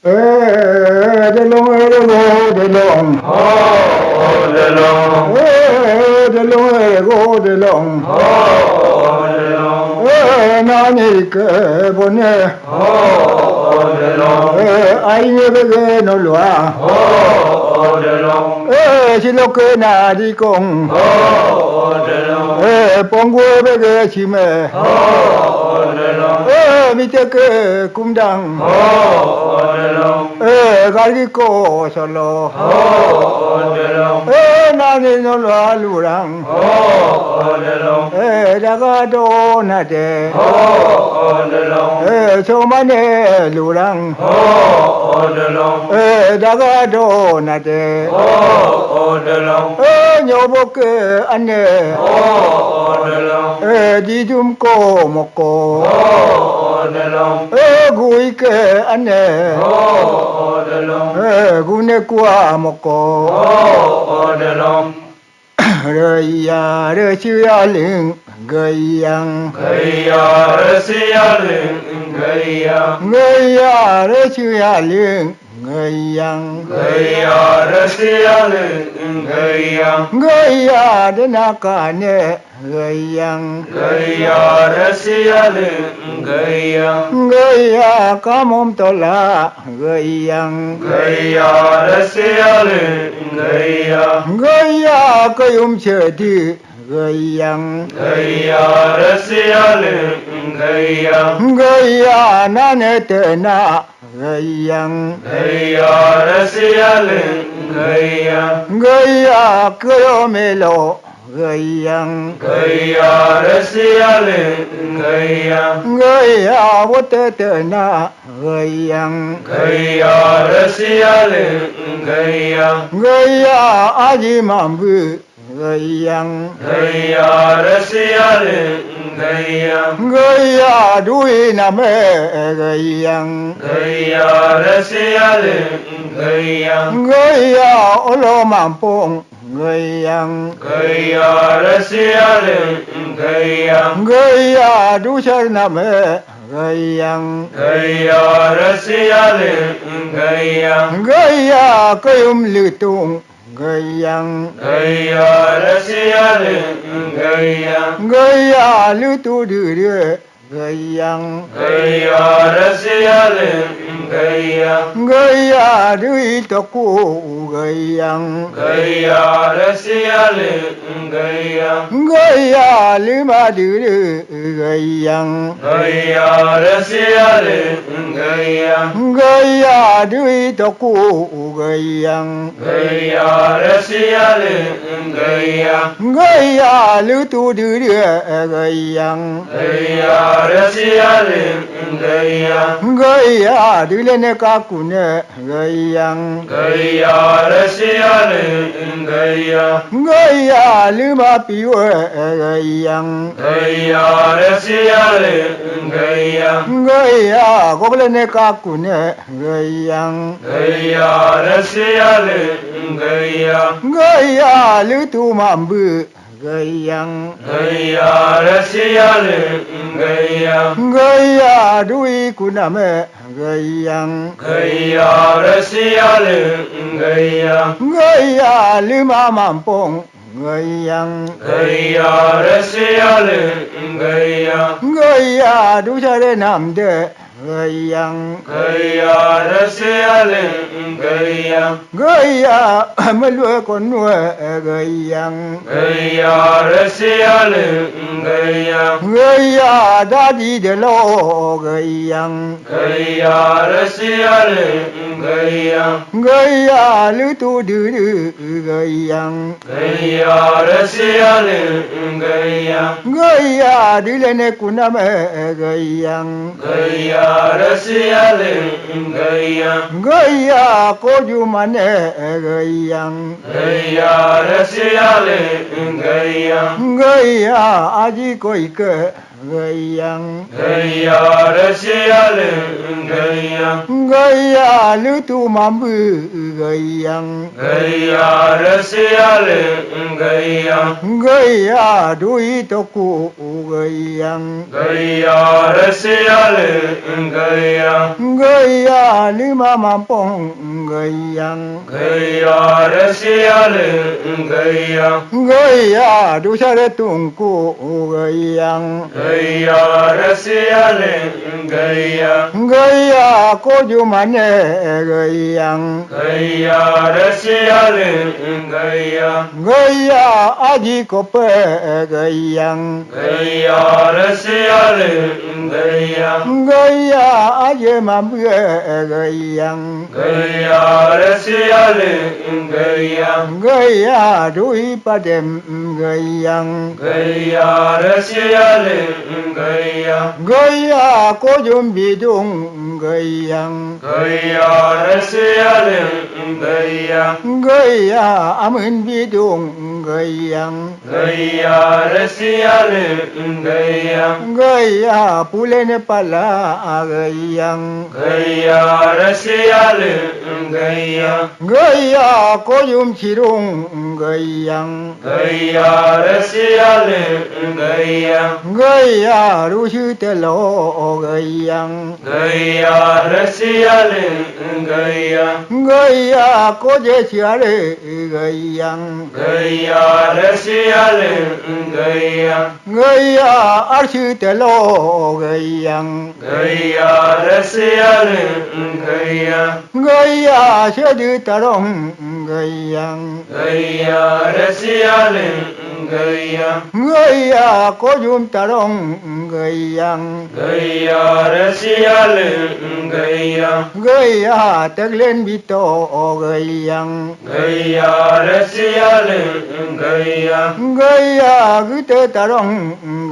de long de long de long de long de long de long nani ke bonne de long ai ne be no lwa de long chi lo ke na di kong de long pongwe be ge chi me de long mi te ke kum dang de long ga gi ko so lo de long na ni no lwa lu rang de long da ga do na de de long so ma ne lu rang de long da ga do na de de long nyo bo ke ane de long di dum ko mo ko de long gu ke ane de long gu ne kwa mo ko de long re ya re chi ya ling ge yang gaya rasiya ling gaya ge ya re chi ya ling ge yang gaya rasiya ling gaya ge ya de na ka ne ge yang gaya rasiya ling gaya ge ya ka mom to la ge yang gaya rasiya ling gaya ge ya ka yum che di ge yang gaya rasiya ling gaya ge ya na ne te na ge yang gaya rasiya ling gaya ge ya ka yo me lo ge yang gaya rasiya ling gaya ge ya wo te na ge yang gaya rasiya ling gaya ge ya a ji mam bu ge yang gaya rasiya ling gaya ge ya du na me ge yang gaya rasiya ling gaya ge ya o lo mam pong ge yang gaya rasiya ling gaya ge ya du sha na me ge yang gaya rasiya ling gaya ge ya ka yum lu tung ge yang gaya rasiya ling gaya ge ya lu tu du de ge yang gaya rasiya ling gaya ge ya du to ku ge yang gaya rasiya ling gaya ge ya lu ma du de ge yang gaya rasiya ling gaya ge ya du to ku ge yang gaya rasiya ling gaya ge ya lu tu du de ge yang gaya rasiya ling gaya ge ya du le ne ka ku ne ge yang gaya rasiya ling gaya ge ya lu ma pi we ge yang gaya rasiya ling gaya ge ya go le ne ka ku ne ge yang gaya rasiya ling gaya ge ya lu tu ma bu ge yang gaya rasiya ling gaya ge ya du ku na me ge yang gaya rasiya ling gaya ge ya lu ma mam pong ge yang gaya rasiya ling gaya ge ya du sha de nam de ge yang gaya rasiya ling gaya ge ya me lu ko nu ge yang gaya rasiya ling gaya ge ya da di de lo ge yang gaya rasiya ling gaya ge ya lu tu du du ge yang gaya rasiya ling gaya ge ya du le ne ku na me ge yang gaya rasiya ling gaya ge ya ko ju ma ne ge yang gaya rasiya ling gaya ge ya a ji ko ke gayang gaya rasyaling gaya gaya lutu mambu gayang gaya rasyaling gaya gaya dui toku gayang gaya rasyaling gaya gaya lima mampong gayang gaya rasyaling gaya gaya dusare tungku gayang gaya rasyaling gaya gaya kojumane gayang gaya rasyaling gaya gaya aji kope gayang gaya rasyaling gaya gaya aje mambu gayang gaya rasyaling gaya gaya dui padem gayang gaya rasyaling gaya gaya kojum bidung gayang gaya rasyaling gaya gaya amun bidung gayang gaya rasyaling gaya gaya pulen pala gayang gaya rasyaling gaya gaya kojum chirung gayang gaya rasyaling gaya gaya rusu telo gayang gaya rasyaling gaya gaya koje siare gayang gaya rasyaling gaya gaya arsu telo gayang gaya rasyaling gaya gaya sedu tarong gayang gaya rasyaling gaya gaya kojum tarong gayang gaya rasyaling gaya gaya taglen bito gayang gaya rasyaling gaya gaya gute tarong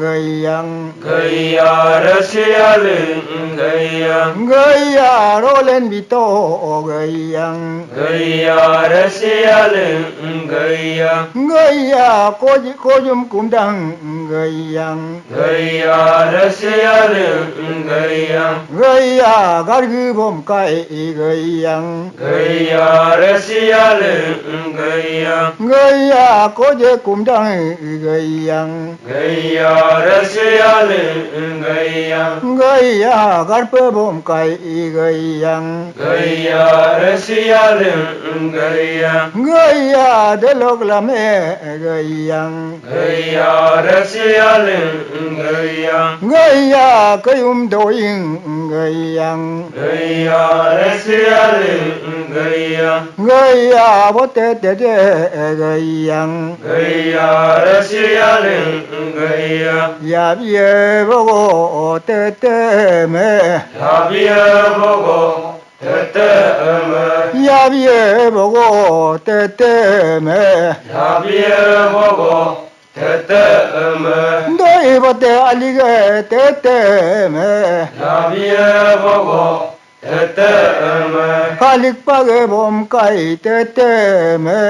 gayang gaya rasyaling gaya gaya rolen bito gayang gaya rasyaling gaya gaya kojum kumdang gayang gaya rasyaling gaya gaya gargu bom kai gayang gaya rasyaling gaya gaya koje kumdang gayang gaya rasyaling gaya gaya garpe bom kai gayang gaya rasyaling gaya gaya delok lame gayang gaya rasyaling gaya gaya kayum doing gayang gaya rasyaling gaya gaya bote tede gayang gaya rasyaling gaya yabiye bogo tete me yabiya bogo teteme yabiye bogo tete me yabiya bogo teteme doi bote alige tete me yabiya bogo teteme khalik page bom kai tete me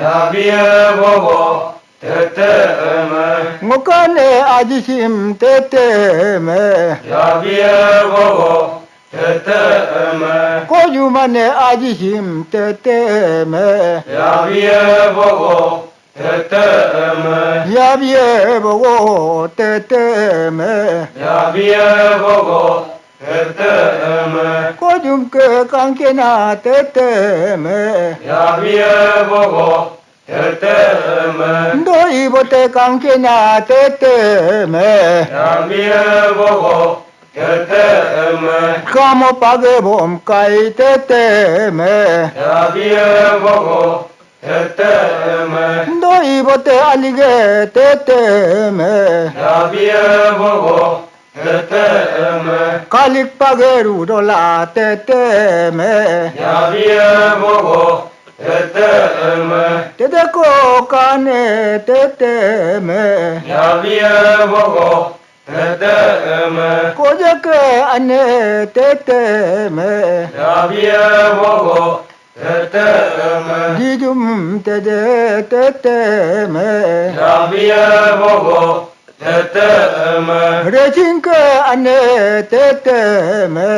yabiya bogo teteme ngokane ajisim tete me yabiya bogo teteme kojumane ajisim tete me yabiya bogo teteme yabiye bogo tete me yabiya bogo teteme kojum ke kankena tete me yabiya bogo teteme doi bote kankena tete me yabiya bogo teteme kamo page bom kai tete me yabiya bogo teteme doi bote alige tete me yabiya bogo teteme khalik page rudola tete me yabiya bogo teteme tete ko kane tete me yabiya bogo teteme kojake ane tete me yabiya bogo teteme dijum tede tete me yabiya bogo Teteme Rechinka ane teteme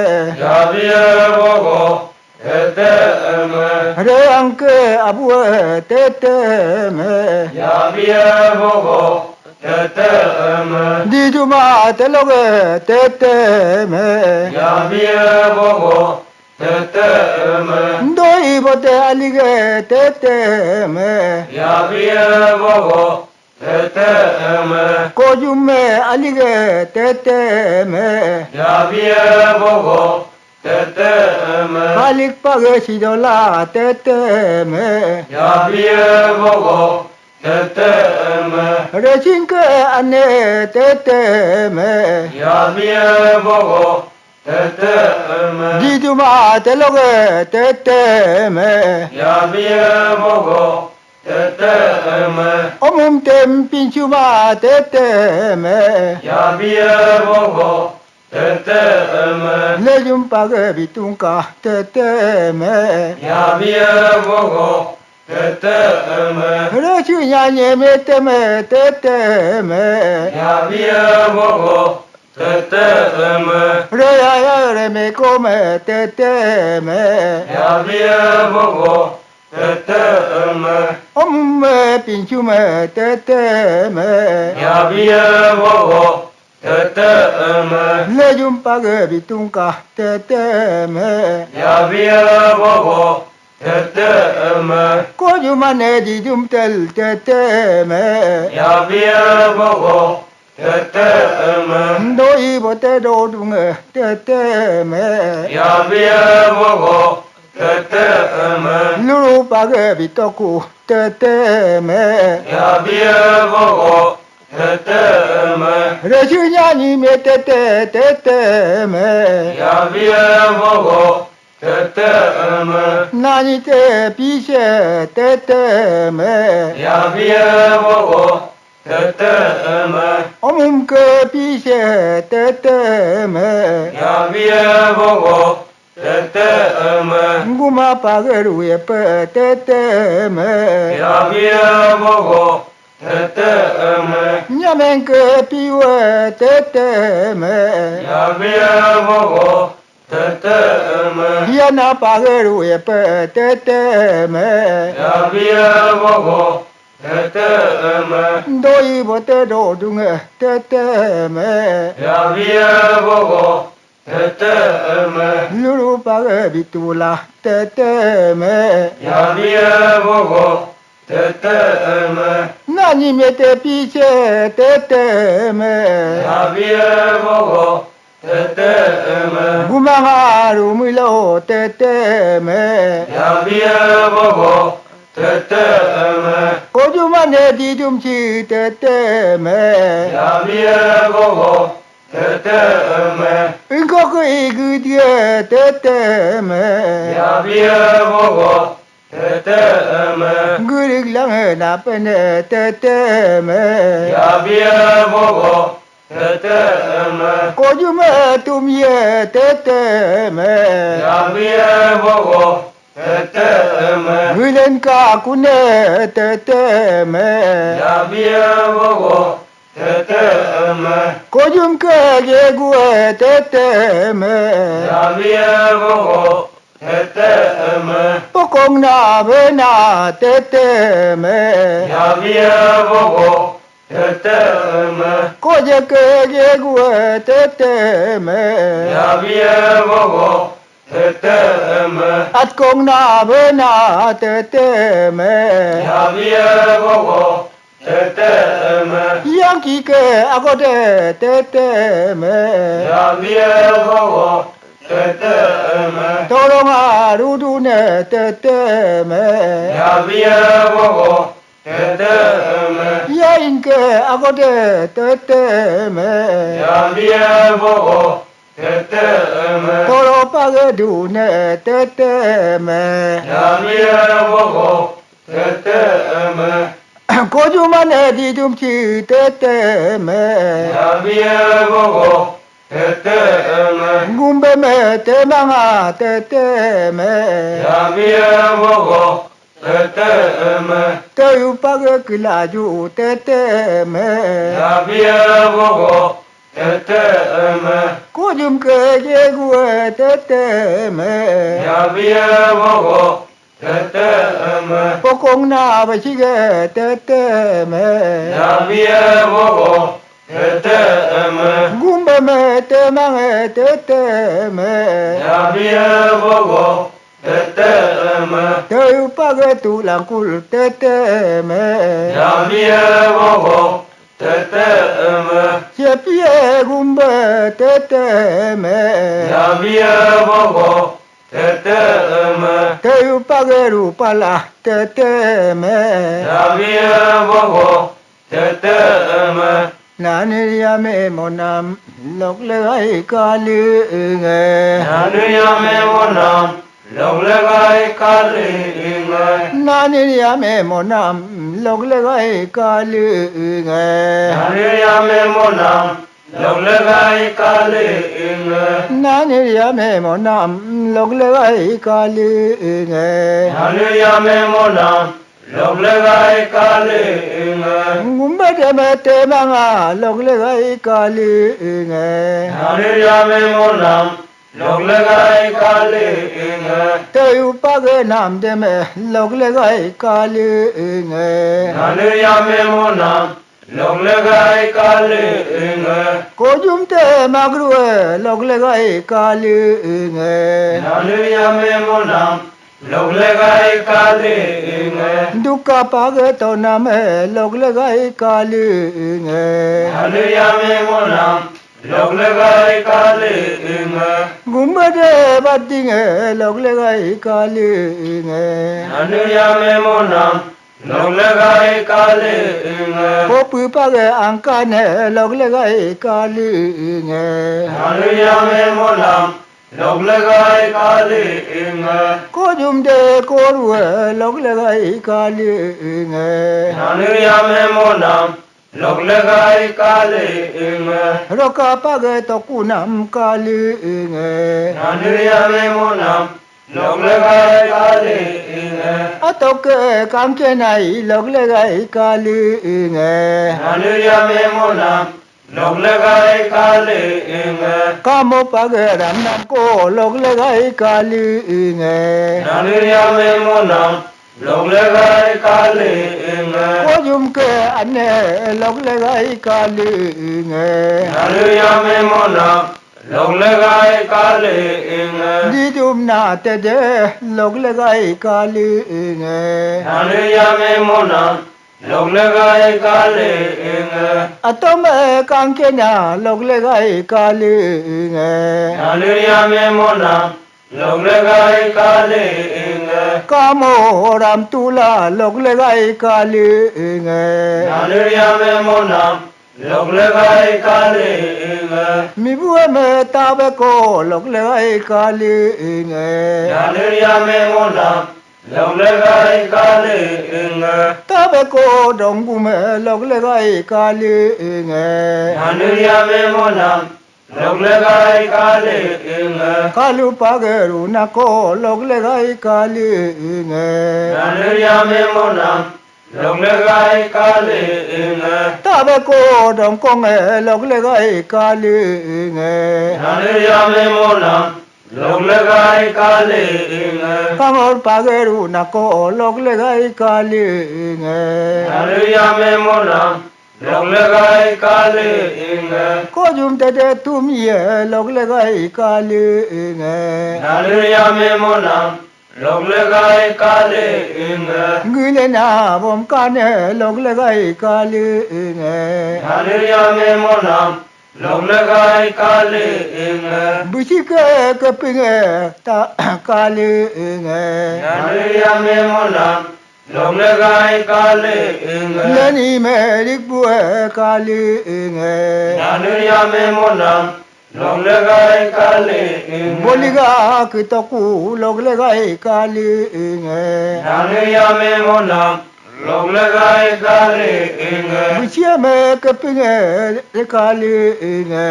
Yabye Bogo Teteme Reanke abue teteme Yabye Bogo Teteme Dijuma teloge teteme Yabye Bogo Teteme Doi bote alige teteme Yabye Bogo Teteme Kojume alige teteme Yabye Bogo Teteme Balik page sidola teteme Yabye Bogo Teteme Rechinke ane teteme Yabye Bogo Teteme Dijuma teloge teteme Yabye Bogo Teteme Omum tem pinchuma teteme Yabye Bogo Teteme Lejum page bitunka teteme Yabye Bogo Teteme Rechunya nyeme teme teteme Yabye Bogo Teteme Reya reme come teteme Yabye Bogo Teteme Omum pinchuma teteme Yabye Bogo Teteme Lejum page bitunka teteme Yabye Bogo Teteme Kojumane dijum tel teteme Yabye Bogo Teteme Doi bote do dunga teteme Yabye Bogo Teteme Luru page bitoku teteme Yabye Bogo Teteme Rechunya ni me teteme Yabye Bogo Teteme Nani te pishe teteme Yabye Bogo Teteme Omum ke pishe teteme Yabye Bogo Teteme Nguma pageru yepe teteme Yabye Bogo Teteme Nyamen ke piwe teteme Yabye Bogo Teteme Yana pageru yepe teteme Yabye Bogo Teteme Doi bote do dunga teteme Yabye Bogo Teteme Luru page bitula teteme Yabye Bogo Teteme Nani mete pishe teteme Yabye Bogo Teteme Gumangaru milo teteme Yabye Bogo Teteme Kojumane dijumchi teteme Yabye Bogo Teteme Inkoku igudye teteme Yabye Bogo Teteme Gurig lang napene teteme Yabye Bogo Teteme Kojume tumye teteme Yabye Bogo Teteme Gulen ka kune teteme Yabye Bogo Teteme Kojum ke yegue teteme Yabye Bogo Teteme Pokong na bena teteme Yabye Bogo Teteme Koje ke yegue teteme Yabye Bogo Teteme At kong na bena teteme Yabye Bogo Teteme Yang kike agode teteme Yabye Bogo Teteme Tolonga rudune teteme Yabye Bogo Teteme Ya inke agode teteme Yabye Bogo Teteme Tolo pagedune teteme Yabye Bogo Teteme Kojumane dijumchi teteme Yabye Bogo Teteme Ngumbe me temanga teteme Yabye Bogo teteme Tayu paga kilaju teteme Yabia bogo teteme Kujum ke jegwe teteme Yabia bogo teteme Pokong na bachige teteme Yabia bogo teteme Gumba me temange teteme Yabia bogo teteme Tayu paga tulangkul teteme Yabia bogo teteme Siapie gumba teteme Yabia bogo teteme Tayu paga rupala teteme Yabia bogo teteme Nani yame monam lok legai kali nge Nanu yame monam loglegai kali inge Nani yame monam lok legai kali nge Nanu yame monam loglegai kali inge Nani yame monam lok legai kali nge Nanu yame monam loglegai kali inge Ngumba deme temanga lok legai kali nge Nanu yame monam loglegai kali inge Tayu paga nam deme lok legai kali nge Nanu yame monam loglegai kali inge Kojum te magruwe lok legai kali nge Nanu yame monam loglegai kali inge Duka paga to name lok legai kali nge Nanu yame monam loglegai kali inge Gumba de badinge lok legai kali nge Nanu yame monam loglegai kali inge Popu paga angkane lok legai kali nge Nanu yame monam loglegai kali inge Kojum de korwe lok legai kali nge Nanu yame monam loglegai kali inge Roka paga to kunam kali nge Nanu yame monam loglegai kali inge Atoke kamche nai lok legai kali nge Nanu yame monam loglegai kali inge Kamo paga ramnam ko lok legai kali nge Nanu yame monam loglegai kali inge Kojum ke ane lok legai kali nge Nanu yame monam loglegai kali inge Didum na te de lok legai kali nge Nanu yame monam loglegai kali inge Atome kanke na lok legai kali nge Nanu yame monam loglegai kali inge Kamo ram tula lok legai kali nge Nanu yame monam loglegai kali inge Mi bue me tabe ko lok legai kali nge Nanu yame monam loglegai kali inge Tabe ko dongu me lok legai kali nge Nanu yame monam loglegai kali inge Kalu pageru na ko lok legai kali nge Nanu yame monam loglegai kali inge Tabe ko dong kong lok legai kali nge Nanu yame monam loglegai kali inge Kamor pageru na ko lok legai kali nge Nanu yame monam loglegai kali inge Kojum te de tum ye lok legai kali nge Nanu yame monam loglegai kali inge Ngile na bom kane lok legai kali nge Nanu yame monam loglegai kali inge Busike kepinge ta kali nge Nanu yame monam loglegai kali inge Leni merik bue kali nge Nanu yame monam loglegai kali inge Boliga kitoku lok legai kali nge Nanu yame monam loglegai kali inge Busia me kepinge kali nge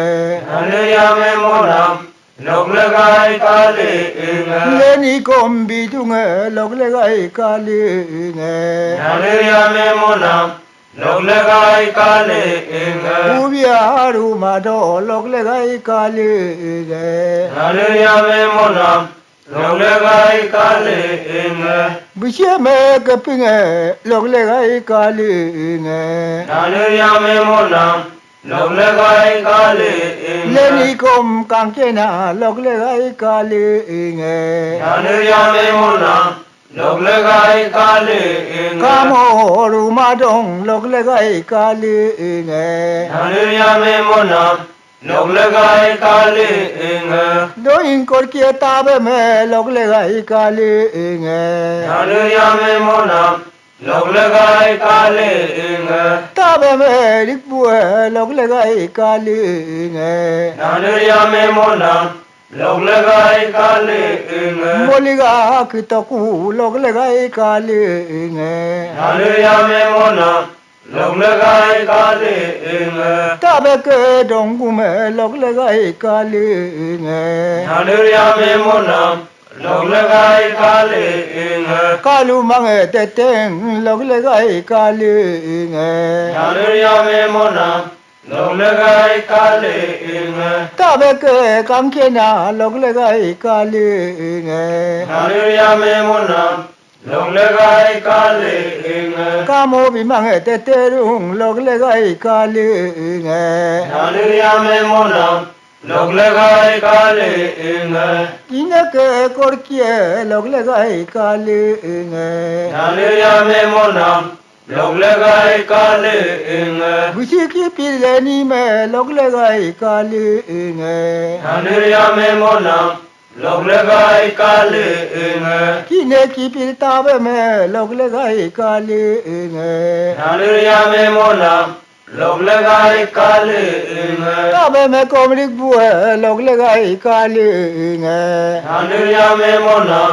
Nanu yame monam lộc lê gai ca lê ngờ lên đi com bị tung lộc lê gai ca lê nghe nhà lê ya mê mô nam lộc lê gai ca lê ngờ u bia ru ma do lộc lê gai ca lê nghe nhà lê ya mê mô nam lộc lê gai ca lê ngờ bữa chiều mẹ cái pin lộc lê gai ca lê nghe nhà lê ya mê mô nam lộc lê gai ca lê lên đi com càng kia na lộc lê gai ca lê nghe nhà lê ya mê mô nam lộc lê gai ca lê ca mô ru ma dong lộc lê gai ca lê nghe nhà lê ya mê mô nam lộc lê gai ca lê ngờ đôi con kia ta bé mẹ lộc lê gai ca lê nghe nhà lê ya mê mô nam lộc lê gai ca lê ngờ ta bé mẹ đi bùa lộc lê gai ca lê nghe nhà lê ya mê mô nam lộc lê gai ca lê ngờ mô lì gà cứ tao cú lộc lê gai ca lê nghe nhà lê ya mê mô nam lộc lê gai ca lê ngờ ta bé kê dong cú mẹ lộc lê gai ca lê nghe nhà lê ya mê mô nam lộc lê gai ca lê ngờ ca lu mang tê tên lộc lê gai ca lê nghe nhà lê ya mê mô nam lộc lê gai ca lê ngờ ta bé kê cam kia na lộc lê gai ca lê nghe nhà lê ya mê mô nam lộc lê gai ca lê ngờ ca mô bị mang tê tê rung lộc lê gai ca lê nghe nhà lê ya mê mô nam lộc lê gai ca lê ngờ Ina ke korkie log le gai kale nge nhà lê ya mê mô nam lộc lê gai ca lê ngờ busi ki pile ni me log le gai kale nge nhà lê ya mê mô nam lộc lê gai ca lê ngờ kine ki pil ta be me log le gai kale nge nhà lê ya mê mô nam lộc lê gai ca lê ngờ ta be me komrik bue log le gai kale nge nhà lê ya mê mô nam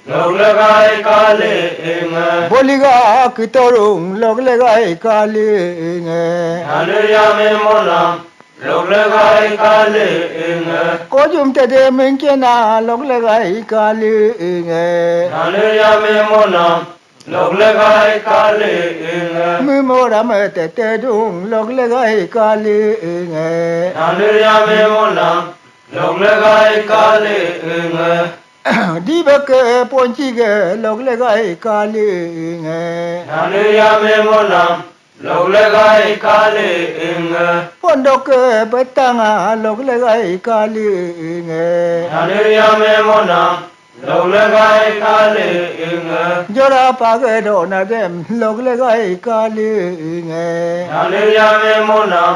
lộc lê gai ca lê ngờ boliga kitorung log le gai kale nge nhà lê ya mê mô nam lộc lê gai ca lê ngờ ko jum te de men kena log le gai kale nge nhà lê ya mê mô nam lộc lê gai ca lê ngờ mi mo ra me te te dung log le gai kale nge nhà lê ya mê mô nam lộc lê gai ca lê ngờ đi bê kê pon chi kê log le gai kale nge nhà lê ya mê mô nam lộc lê gai ca lê ngờ pon do kê bê tanga log le gai kale nge nhà lê ya mê mô nam lộc lê gai ca lê ngờ jora pa kê do na dem log le gai kale nge nhà lê ya mê mô nam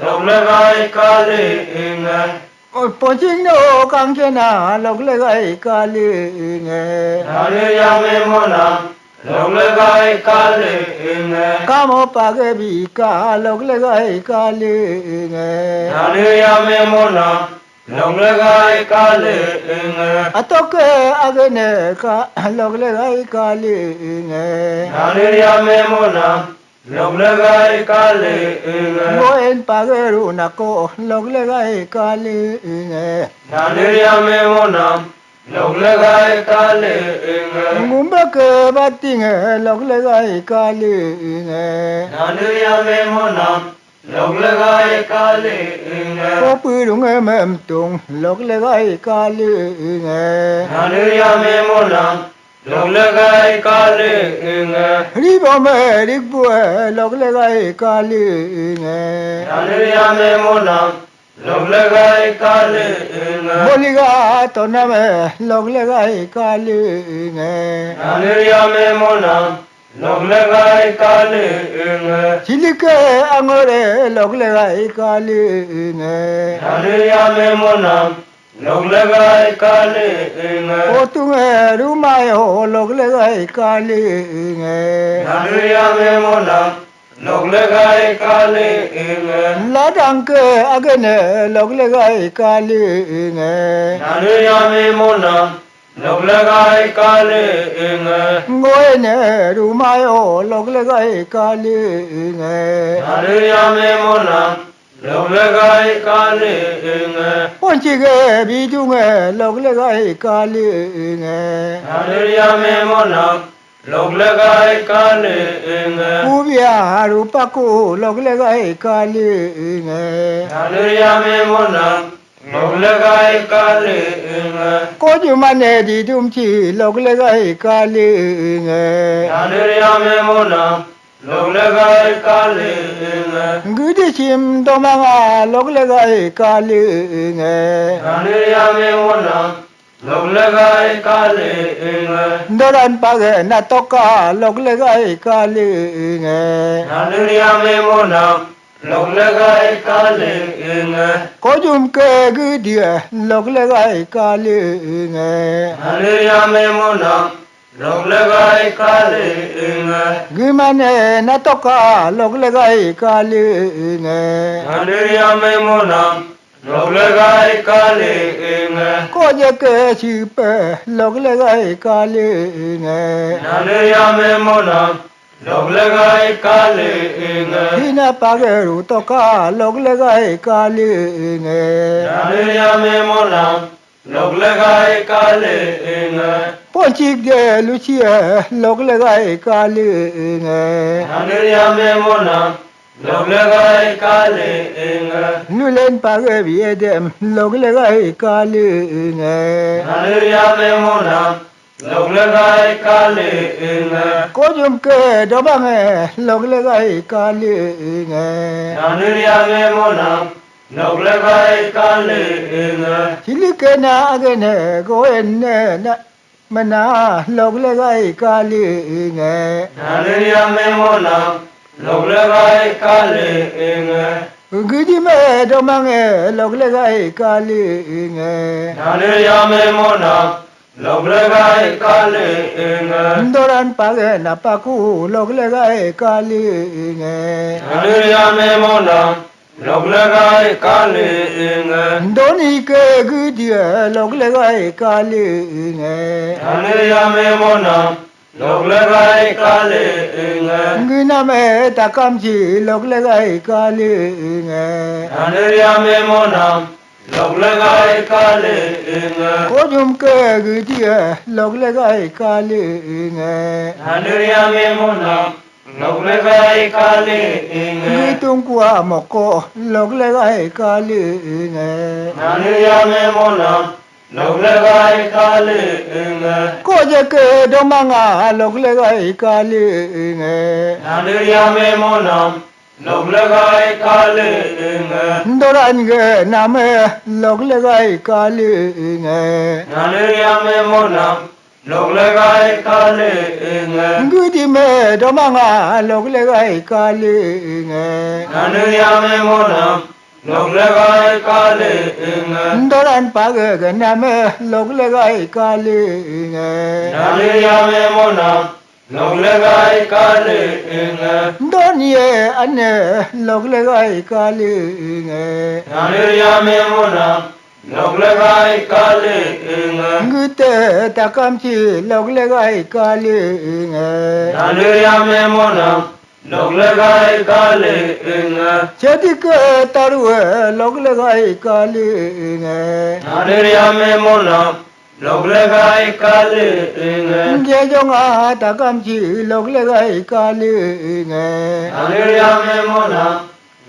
lộc lê gai ca lê ngờ pon chi no kang che na log le gai kale nge nhà lê ya mê mô nam lộc lê gai ca lê ngờ ca mo pa kê bi ca log le gai kale nge nhà lê ya mê mô nam lộc lê gai ca lê ngờ atoke agene ka log le gai kale nge nhà lê ya mê mô nam lộc lê gai ca lê ngờ Moen pageru nako log le gai kale nge nhà lê ya mê mô nam lộc lê gai ca lê ngờ ngumba ke batinge log le gai kale nge nhà lê ya mê mô nam lộc lê gai ca lê ngờ ko pu dung em tung log le gai kale nge nhà lê ya mê mô nam lộc lê gai ca lê ngờ ri bo me ri bu log le gai kale nge nhà lê ya mê mô nam lộc lê gai ca lê ngờ boliga to na me log le gai kale nge nhà lê ya mê mô nam lộc lê gai ca lê ngờ chilike angore log le gai kale nge nhà lê ya mê mô nam lộc lê gai ca lê ngờ o tunge ru mai ho log le gai kale nge nhà lê ya mê mô nam lộc lê gai ca lê ngờ la dang ke agene log le gai kale nge nhà lê ya mê mô nam lộc lê gai ca lê ngờ ngoe ne ru mai ho log le gai kale nge nhà lê ya mê mô nam lộc lệ gai ca lệ nghe Pon chi ge bi du nghe lộc lệ gai ca lệ nghe Hallelujah me mona lộc lệ gai ca lệ nghe U bia ru pa ko lộc lệ gai ca lệ nghe Hallelujah me mona lộc lệ gai ca lệ nghe Ko ju ma ne di dum chi lộc lệ gai ca lệ nghe Hallelujah me mona lộc lệ gai ca lệ nghe Ngu di chim do ma nga lộc lệ gai ca lệ nghe Hallelujah me mona lộc lệ gai ca lệ nghe Doran pa ge na to ka lộc lệ gai ca lệ nghe Hallelujah me mona lộc lệ gai ca lệ nghe Ko jum ke gu dia lộc lệ gai ca lệ nghe Hallelujah me mona lộc lệ gai ca lệ nghe Gu ma ne na to ka lộc lệ gai ca lệ nghe Hallelujah me mona lộc lệ gai ca lệ nghe Ko je ke chi pe lộc lệ gai ca lệ nghe Hallelujah me mona lộc lệ gai ca lệ nghe Hi na pa ge ru to ka lộc lệ gai ca lệ nghe Hallelujah me mona lộc lệ gai ca lệ nghe Pon chi ge lu chi lộc lệ gai ca lệ nghe Hallelujah me mona lộc lệ gai ca lệ nghe Nu lên pa ge bi dem lộc lệ gai ca lệ nghe Hallelujah me mona lộc lệ gai ca lệ nghe Ko jum ke do ba nghe lộc lệ gai ca lệ nghe Hallelujah me mona lộc lệ gai ca lệ nghe Chi li ke na ge ne go en ne na ma na lộc lệ gai ca lệ nghe Hallelujah me mona lộc lệ gai ca lệ nghe Gu di me do ma nghe lộc lệ gai ca lệ nghe Hallelujah me mona lộc lệ gai ca lệ nghe Doran pa ge na pa ku lộc lệ gai ca lệ nghe Hallelujah me mona lộc lệ gai ca lệ nghe Do ni ke gu dia lộc lệ gai ca lệ nghe Hallelujah me mona lộc lệ gai ca lệ nghe Gu na me ta kam chi lộc lệ gai ca lệ nghe Hallelujah me mona lộc lệ gai ca lệ nghe Ko jum ke gu dia lộc lệ gai ca lệ nghe Hallelujah me mona lộc lệ gai ca lệ Gu nghe tung qua một ko lộc lệ gai ca lệ nghe Hallelujah me mona lộc lệ gai ca lệ nghe Ko je ke do ma nga lộc lệ gai ca lệ nghe Hallelujah me mona lộc lệ gai ca lệ nghe Doran ge na me lộc lệ gai ca lệ nghe Hallelujah me mona lộc lệ gai ca lệ nghe Gu di me do ma nga lộc lệ gai ca lệ nghe Hallelujah me mona lộc lệ gai ca lệ nghe Doran pa ge na me lộc lệ gai ca lệ nghe Hallelujah me mona lộc lệ gai ca lệ nghe Don ye ane lộc lệ gai ca lệ nghe Hallelujah me mona lộc lệ gai ca lệ nghe Gu te ta kam chi lộc lệ gai ca lệ nghe Hallelujah me mona lộc lệ gai ca lệ nghe Che di ke taru lộc lệ gai ca lệ nghe Hallelujah me mona lộc lệ gai ca lệ nghe Je jong a ta kam chi lộc lệ gai ca lệ nghe Hallelujah me mona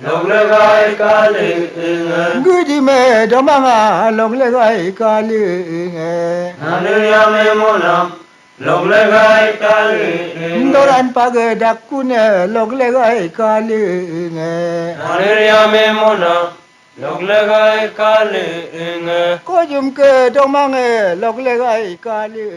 lộc lệ gai ca lệ nghe Gu di me do ma nga lộc lệ gai ca lệ nghe Hallelujah me mona lộc lệ gai ca lệ nghe Doran pa ge dak ku ne lộc lệ gai ca lệ nghe Hallelujah me mona lộc lệ gai ca lệ nghe Ko jum ke do ma nge lộc lệ gai ca lệ